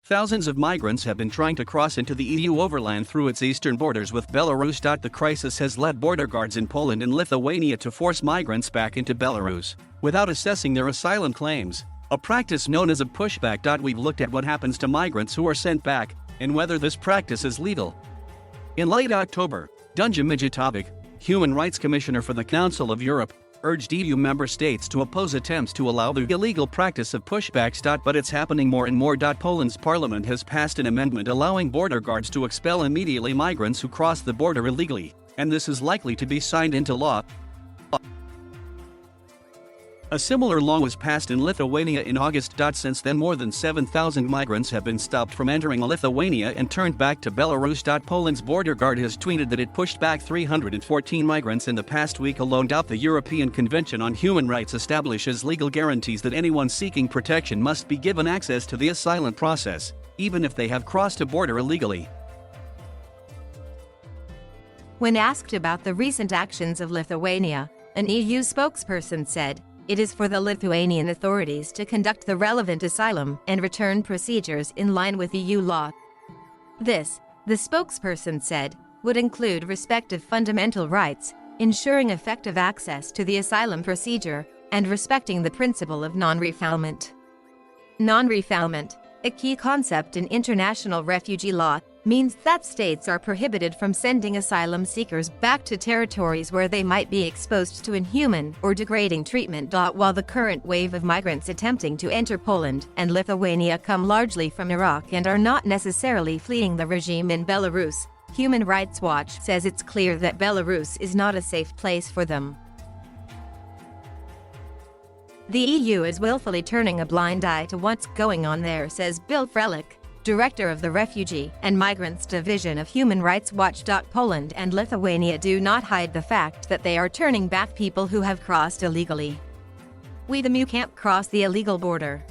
Thousands of migrants have been trying to cross into the EU overland through its eastern borders with Belarus. The crisis has led border guards in Poland and Lithuania to force migrants back into Belarus without assessing their asylum claims, a practice known as a pushback. We've looked at what happens to migrants who are sent back and whether this practice is legal. In late October, Dunja Mijatović, Human Rights Commissioner for the Council of Europe, urged EU member states to oppose attempts to allow the illegal practice of pushbacks. But it's happening more and more. Poland's parliament has passed an amendment allowing border guards to expel immediately migrants who cross the border illegally, and this is likely to be signed into law. A similar law was passed in Lithuania in August. Since then, more than 7,000 migrants have been stopped from entering Lithuania and turned back to Belarus. Poland's border guard has tweeted that it pushed back 314 migrants in the past week alone. The European Convention on Human Rights establishes legal guarantees that anyone seeking protection must be given access to the asylum process, even if they have crossed a border illegally. When asked about the recent actions of Lithuania, an EU spokesperson said, "It is for the Lithuanian authorities to conduct the relevant asylum and return procedures in line with EU law." This, the spokesperson said, would include respective fundamental rights, ensuring effective access to the asylum procedure, and respecting the principle of non-refoulement. Non-refoulement, a key concept in international refugee law, means that states are prohibited from sending asylum seekers back to territories where they might be exposed to inhuman or degrading treatment. While the current wave of migrants attempting to enter Poland and Lithuania come largely from Iraq and are not necessarily fleeing the regime in Belarus, Human Rights Watch says it's clear that Belarus is not a safe place for them. The EU is willfully turning a blind eye to what's going on there, says Bill Frelich, Director of the Refugee and Migrants Division of Human Rights Watch. Poland and Lithuania do not hide the fact that they are turning back people who have crossed illegally. "We the EU can't cross the illegal border.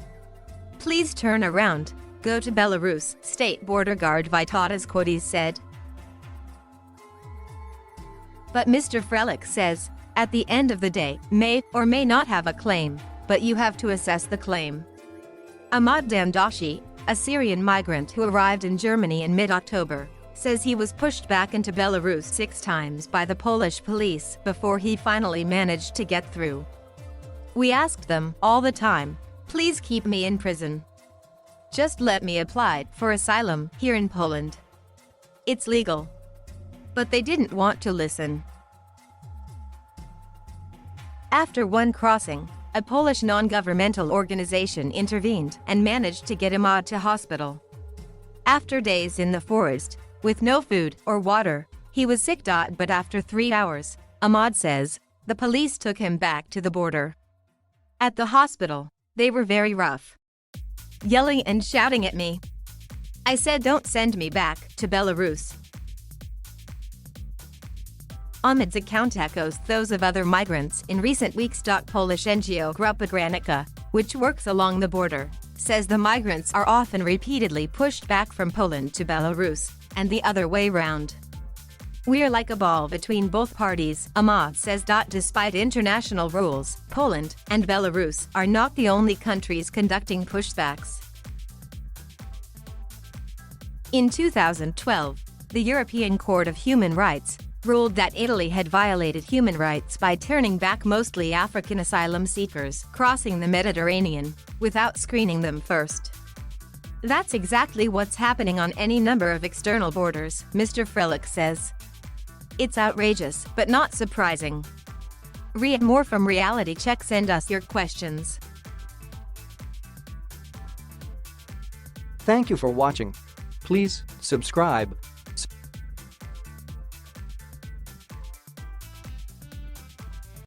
Please turn around, go to Belarus," State Border Guard Vytautas Kodys said. But Mr. Frelich says, at the end of the day, may or may not have a claim, but you have to assess the claim. Ahmad Damdashi, a Syrian migrant who arrived in Germany in mid-October, says he was pushed back into Belarus 6 times by the Polish police before he finally managed to get through. "We asked them all the time, please keep me in prison. Just let me apply for asylum here in Poland. It's legal." But they didn't want to listen. After one crossing, a Polish non-governmental organization intervened and managed to get Ahmad to hospital. After days in the forest, with no food or water, he was sick. But after 3 hours, Ahmad says, the police took him back to the border. At the hospital, they were very rough, yelling and shouting at me. I said, "Don't send me back to Belarus." Ahmad's account echoes those of other migrants in recent weeks. Polish NGO Grupa Granica, which works along the border, says the migrants are often repeatedly pushed back from Poland to Belarus, and the other way round. "We're like a ball between both parties," Ahmad says. Despite international rules, Poland and Belarus are not the only countries conducting pushbacks. In 2012, the European Court of Human Rights ruled that Italy had violated human rights by turning back mostly African asylum seekers crossing the Mediterranean without screening them first. "That's exactly what's happening on any number of external borders," Mr. Frelich says. "It's outrageous, but not surprising." Read more from Reality Check. Send us your questions. Thank you for watching. Please subscribe.